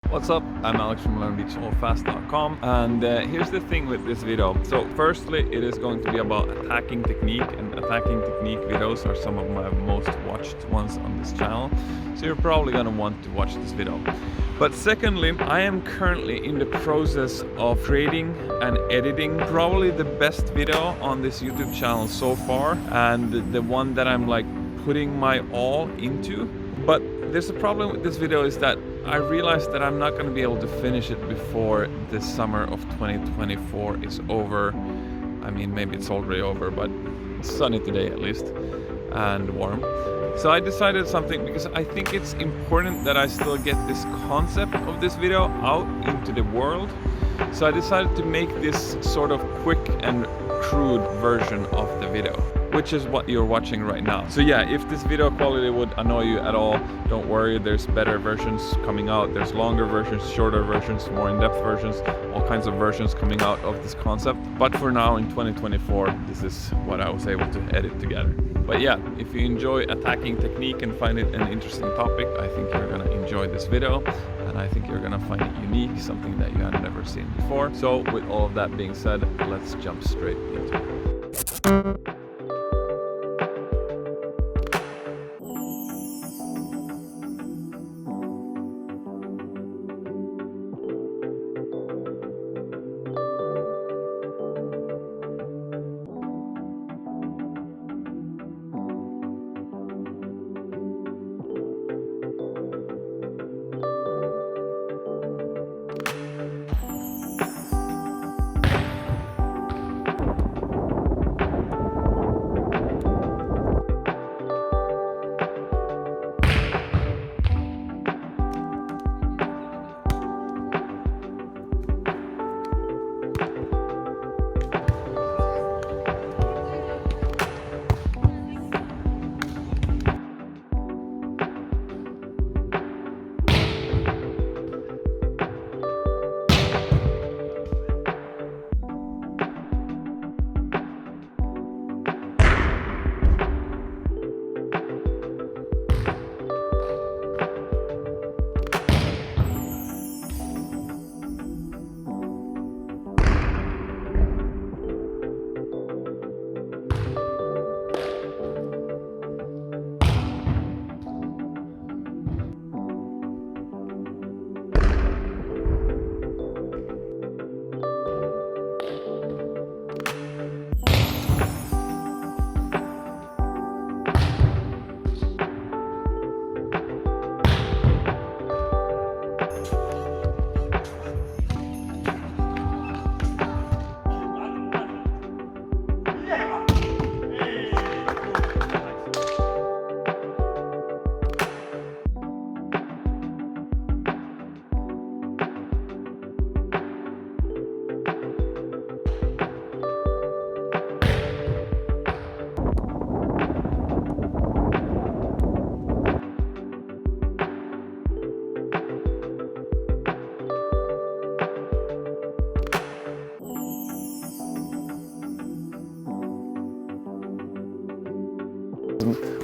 What's up? I'm Alex from learnbeachallfast.com, and here's the thing with this video. So firstly, it is going to be about attacking technique, and attacking technique videos are some of my most watched ones on this channel, so you're probably gonna want to watch this video. But secondly, I am currently in the process of creating and editing probably the best video on this YouTube channel so far, and the one that I'm like putting my all into. But there's a problem with this video is that I realized that I'm not going to be able to finish it before the summer of 2024 is over. I mean, maybe it's already over, but it's sunny today at least, and warm. So I decided something because I think it's important that I still get this concept of this video out into the world. So I decided to make this sort of quick and crude version of the video, which is what you're watching right now. So yeah, if this video quality would annoy you at all, don't worry, there's better versions coming out. There's longer versions, shorter versions, more in-depth versions, all kinds of versions coming out of this concept. But for now, in 2024, this is what I was able to edit together. But yeah, if you enjoy attacking technique and find it an interesting topic, I think you're gonna enjoy this video. And I think you're gonna find it unique, something that you have never seen before. So with all of that being said, let's jump straight into it.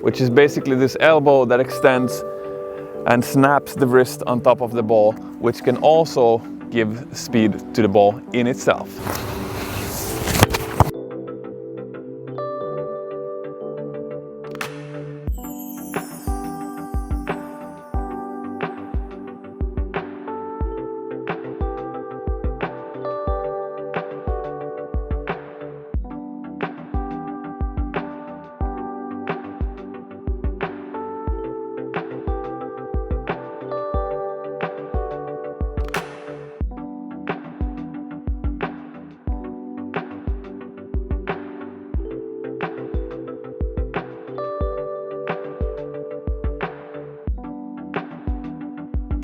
Which is basically this elbow that extends and snaps the wrist on top of the ball, which can also give speed to the ball in itself.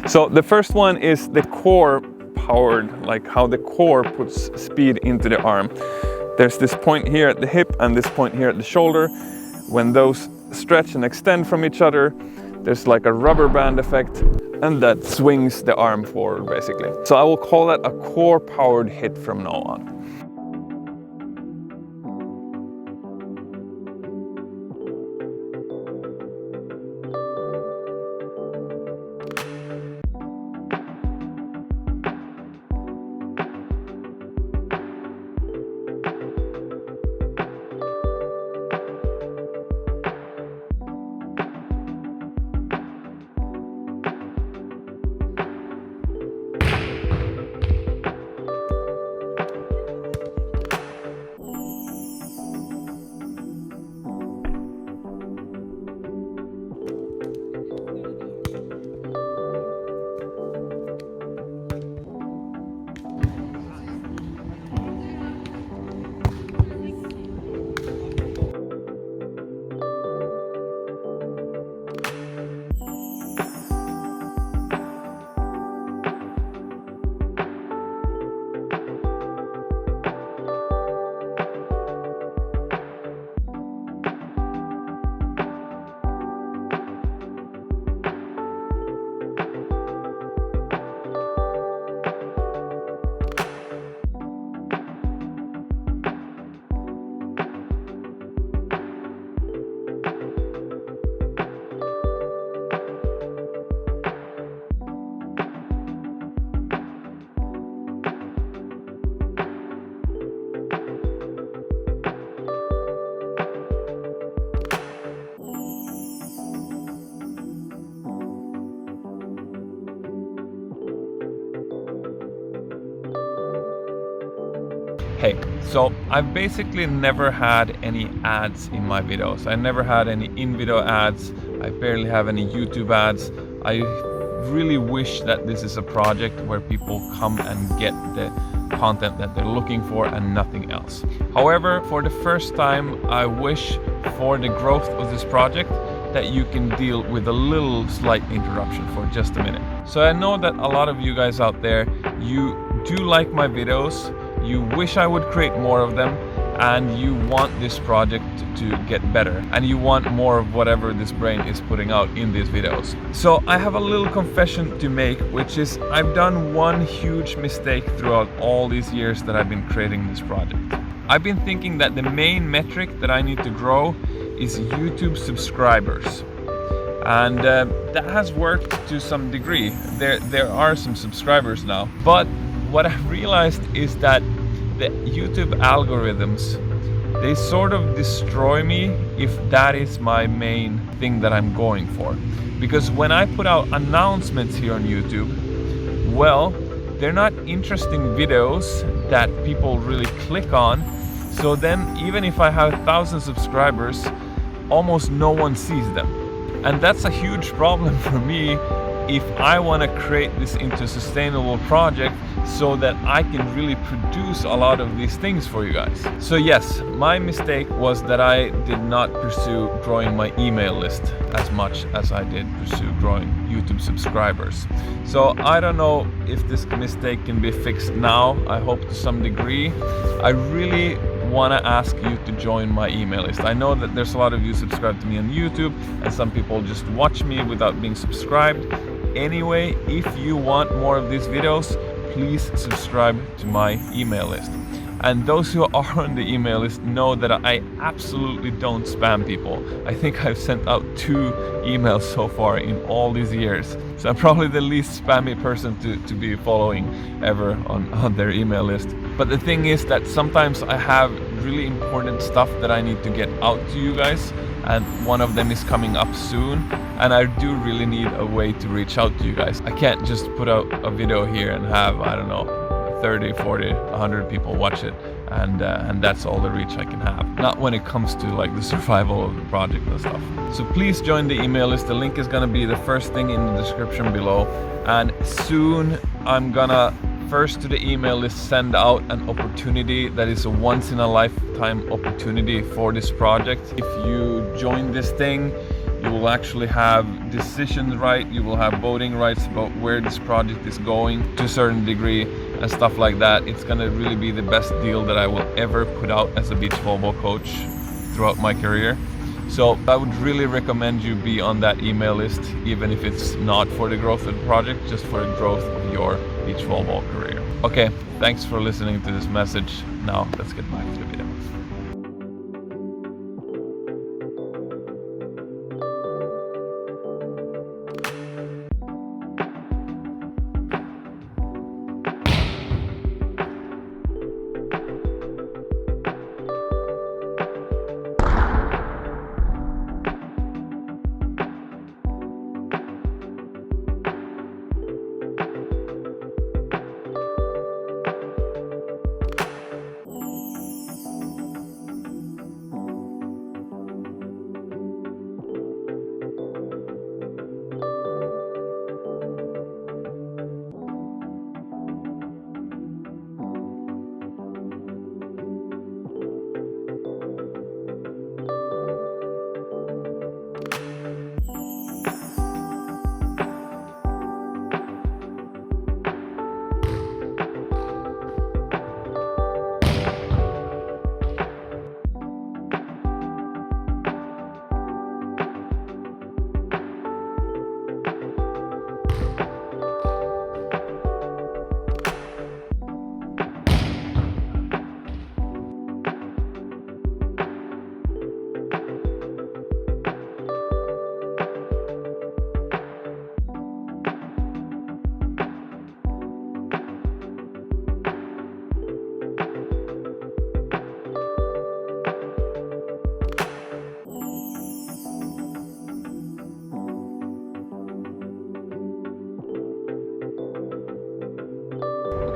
So the first one is the core powered, like how the core puts speed into the arm. There's this point here at the hip and this point here at the shoulder. When those stretch and extend from each other, there's like a rubber band effect, and that swings the arm forward basically. So I will call that a core powered hit from now on. Hey, so I've basically never had any ads in my videos. I never had any in-video ads. I barely have any YouTube ads. I really wish that this is a project where people come and get the content that they're looking for and nothing else. However, for the first time, I wish for the growth of this project that you can deal with a little slight interruption for just a minute. So I know that a lot of you guys out there, you do like my videos, you wish I would create more of them, and you want this project to get better, and you want more of whatever this brain is putting out in these videos. So I have a little confession to make, which is I've done one huge mistake throughout all these years that I've been creating this project. I've been thinking that the main metric that I need to grow is YouTube subscribers. And that has worked to some degree. There are some subscribers now. But what I've realized is that the YouTube algorithms, they sort of destroy me if that is my main thing that I'm going for. Because when I put out announcements here on YouTube, well, they're not interesting videos that people really click on. So then even if I have 1,000 subscribers, almost no one sees them. And that's a huge problem for me if I want to create this into a sustainable project so that I can really produce a lot of these things for you guys. So yes, my mistake was that I did not pursue growing my email list as much as I did pursue growing YouTube subscribers. So I don't know if this mistake can be fixed now. I hope to some degree. I really want to ask you to join my email list. I know that there's a lot of you subscribed to me on YouTube and some people just watch me without being subscribed. Anyway, if you want more of these videos, please subscribe to my email list. And those who are on the email list know that I absolutely don't spam people. I think I've sent out 2 emails so far in all these years. So I'm probably the least spammy person to be following ever on their email list. But the thing is that sometimes I have really important stuff that I need to get out to you guys, and one of them is coming up soon, and I do really need a way to reach out to you guys. I can't just put out a video here and have, I don't know, 30, 40, 100 people watch it, and that's all the reach I can have. Not when it comes to like the survival of the project and stuff. So please join the email list. The link is gonna be the first thing in the description below, and soon I'm gonna first to the email list send out an opportunity that is a once in a lifetime opportunity for this project. If you join this thing, you will actually have decisions right, you will have voting rights about where this project is going to a certain degree and stuff like that. It's gonna really be the best deal that I will ever put out as a beach volleyball coach throughout my career. So I would really recommend you be on that email list, even if it's not for the growth of the project, just for the growth of your beach volleyball career. Okay, thanks for listening to this message. Now let's get back to the video.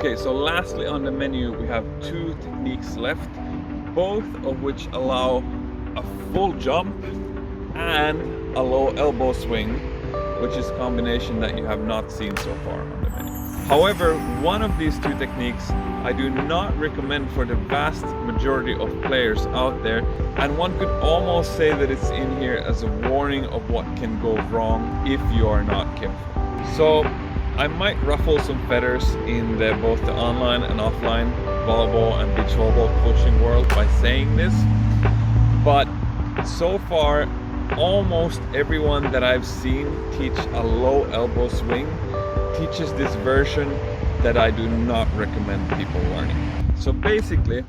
Okay, so lastly on the menu we have 2 techniques left, both of which allow a full jump and a low elbow swing, which is a combination that you have not seen so far on the menu. However, one of these 2 techniques I do not recommend for the vast majority of players out there, and one could almost say that it's in here as a warning of what can go wrong if you are not careful. So I might ruffle some feathers in both the online and offline volleyball and beach volleyball coaching world by saying this, but so far almost everyone that I've seen teach a low elbow swing teaches this version that I do not recommend people learning. So basically,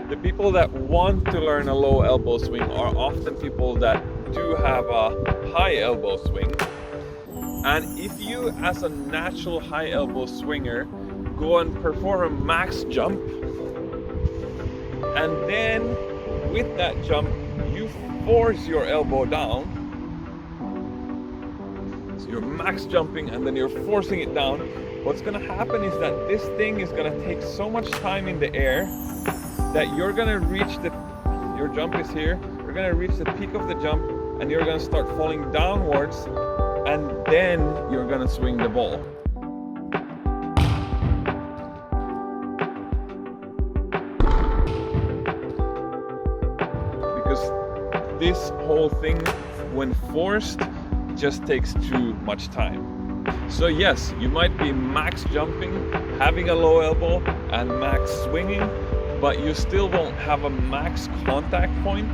the people that want to learn a low elbow swing are often people that do have a high elbow swing. And if you, as a natural high elbow swinger, go and perform a max jump, and then with that jump, you force your elbow down. So you're max jumping and then you're forcing it down. What's gonna happen is that this thing is gonna take so much time in the air that you're gonna reach your jump is here, you're gonna reach the peak of the jump and you're gonna start falling downwards, and then you're gonna swing the ball. Because this whole thing, when forced, just takes too much time. So yes, you might be max jumping, having a low elbow and max swinging, but you still won't have a max contact point,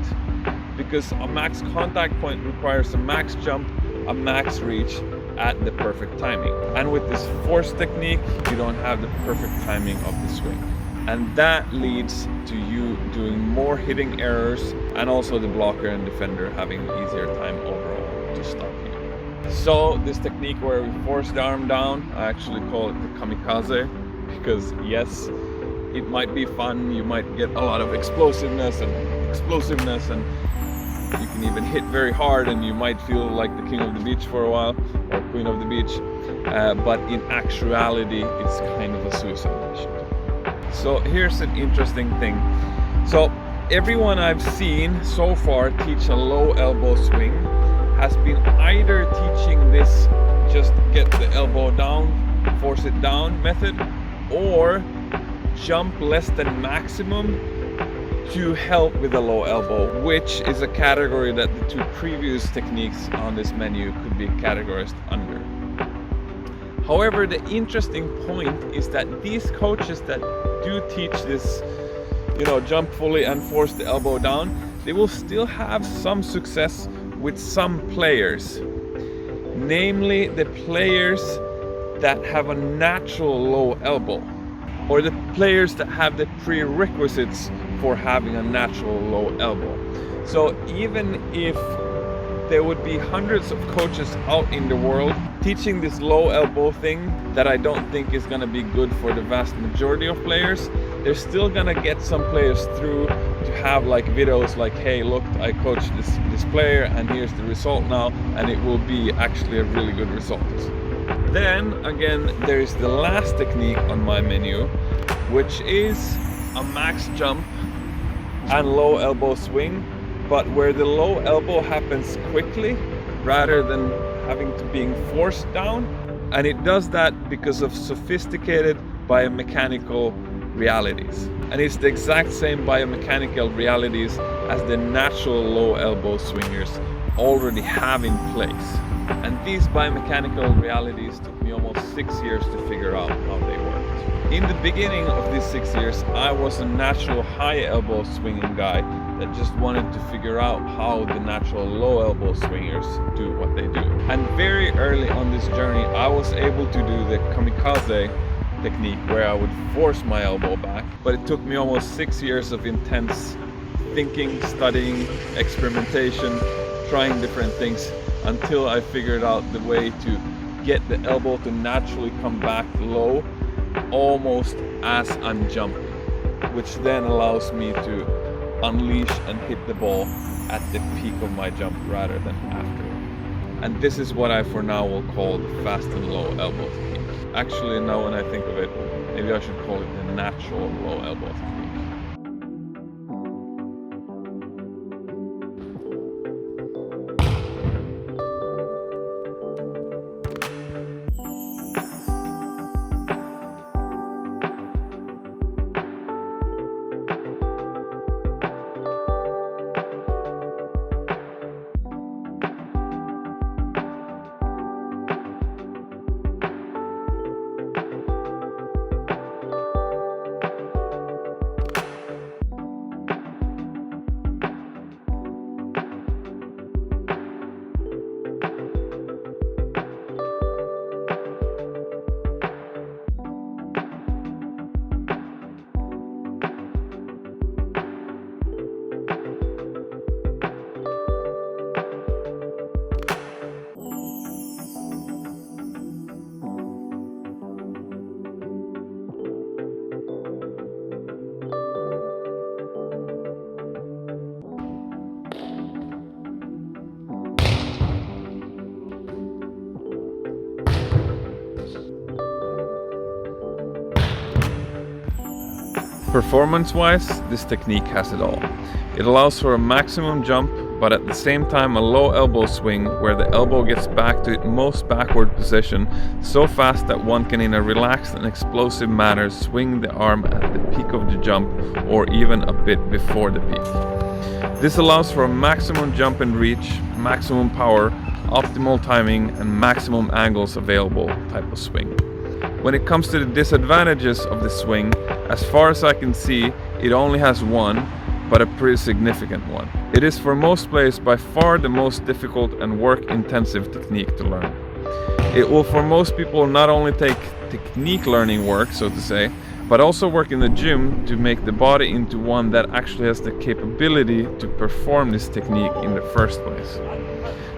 because a max contact point requires a max jump, a max reach at the perfect timing. And with this force technique, you don't have the perfect timing of the swing. And that leads to you doing more hitting errors, and also the blocker and defender having an easier time overall to stop you. So this technique where we force the arm down, I actually call it the Kamikaze, because yes, it might be fun, you might get a lot of explosiveness and you can even hit very hard and you might feel like the king of the beach for a while, or queen of the beach, but in actuality it's kind of a suicide mission. So here's an interesting thing. So everyone I've seen so far teach a low elbow swing has been either teaching this just get the elbow down, force it down method, or jump less than maximum to help with the low elbow, which is a category that the 2 previous techniques on this menu could be categorized under. However, the interesting point is that these coaches that do teach this, jump fully and force the elbow down, they will still have some success with some players, namely the players that have a natural low elbow, or the players that have the prerequisites for having a natural low elbow. So even if there would be hundreds of coaches out in the world teaching this low elbow thing that I don't think is going to be good for the vast majority of players, they're still going to get some players through to have like videos like, hey look, I coached this player and here's the result now, and it will be actually a really good result. Then again, there is the last technique on my menu, which is a max jump and low elbow swing, but where the low elbow happens quickly rather than having to being forced down. And it does that because of sophisticated biomechanical realities. And it's the exact same biomechanical realities as the natural low elbow swingers already have in place. And these biomechanical realities took me almost 6 years to figure out how they worked. In the beginning of these 6 years, I was a natural high elbow swinging guy that just wanted to figure out how the natural low elbow swingers do what they do. And very early on this journey, I was able to do the Kamikaze technique where I would force my elbow back, but it took me almost 6 years of intense thinking, studying, experimentation, trying different things until I figured out the way to get the elbow to naturally come back low almost as I'm jumping, which then allows me to unleash and hit the ball at the peak of my jump rather than after. And this is what I for now will call the fast and low elbow technique. Actually, now when I think of it, Maybe I should call it the natural low elbow technique. Performance-wise, this technique has it all. It allows for a maximum jump, but at the same time a low elbow swing where the elbow gets back to its most backward position so fast that one can in a relaxed and explosive manner swing the arm at the peak of the jump or even a bit before the peak. This allows for a maximum jump and reach, maximum power, optimal timing and maximum angles available type of swing. When it comes to the disadvantages of the swing, as far as I can see, it only has one, but a pretty significant one. It is for most players by far the most difficult and work-intensive technique to learn. It will for most people not only take technique learning work, so to say, but also work in the gym to make the body into one that actually has the capability to perform this technique in the first place.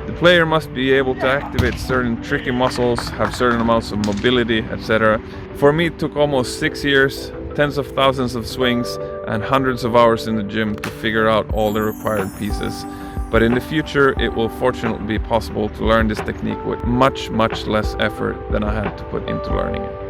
The player must be able to activate certain tricky muscles, have certain amounts of mobility, etc. For me it took almost 6 years, tens of thousands of swings and hundreds of hours in the gym to figure out all the required pieces. But in the future it will fortunately be possible to learn this technique with much less effort than I had to put into learning it.